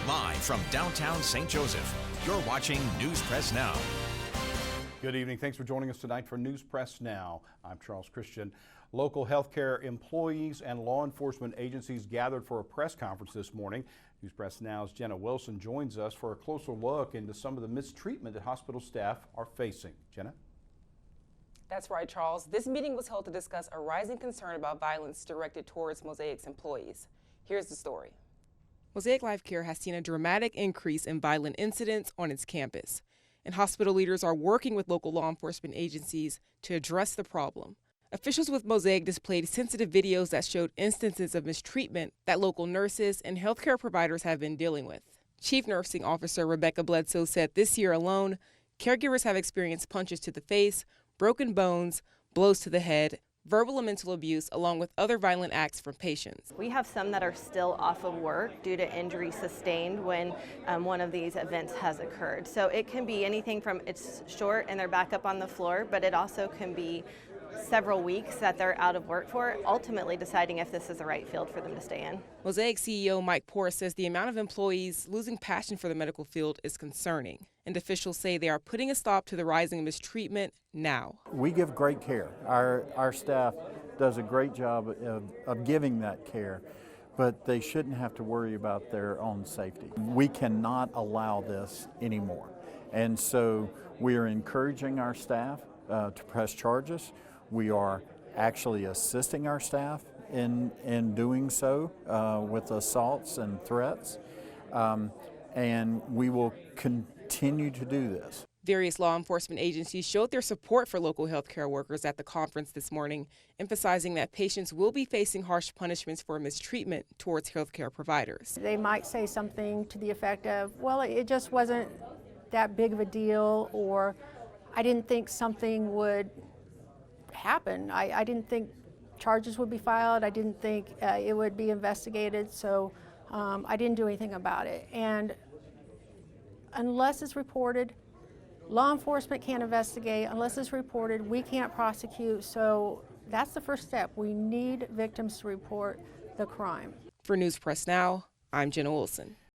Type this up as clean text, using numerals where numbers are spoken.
Live from downtown St. Joseph, you're watching News Press Now. Good evening. Thanks for joining us tonight for News Press Now. I'm Charles Christian. Local healthcare employees and law enforcement agencies gathered for a press conference this morning. News Press Now's Jenna Wilson joins us for a closer look into some of the mistreatment that hospital staff are facing. Jenna? That's right, Charles. This meeting was held to discuss a rising concern about violence directed towards Mosaic's employees. Here's the story. Mosaic Life Care has seen a dramatic increase in violent incidents on its campus, and hospital leaders are working with local law enforcement agencies to address the problem. Officials with Mosaic displayed sensitive videos that showed instances of mistreatment that local nurses and healthcare providers have been dealing with. Chief Nursing Officer Rebecca Bledsoe said this year alone, caregivers have experienced punches to the face, broken bones, blows to the head, verbal and mental abuse, along with other violent acts from patients. We have some that are still off of work due to injury sustained when one of these events has occurred. So it can be anything from it's short and they're back up on the floor, but it also can be several weeks that they're out of work for, ultimately deciding if this is the right field for them to stay in. Mosaic CEO Mike Porras says the amount of employees losing passion for the medical field is concerning, and officials say they are putting a stop to the rising mistreatment now. We give great care. Our staff does a great job of giving that care, but they shouldn't have to worry about their own safety. We cannot allow this anymore, and so we are encouraging our staff to press charges. We are actually assisting our staff in doing so with assaults and threats, and we will continue to do this. Various law enforcement agencies showed their support for local healthcare workers at the conference this morning, emphasizing that patients will be facing harsh punishments for mistreatment towards healthcare providers. They might say something to the effect of, well, it just wasn't that big of a deal, or I didn't think something would happen. I didn't think charges would be filed. I didn't think it would be investigated, so I didn't do anything about it. And unless it's reported, law enforcement can't investigate. Unless it's reported, we can't prosecute. So that's the first step. We need victims to report the crime. For News Press Now, I'm Jenna Wilson.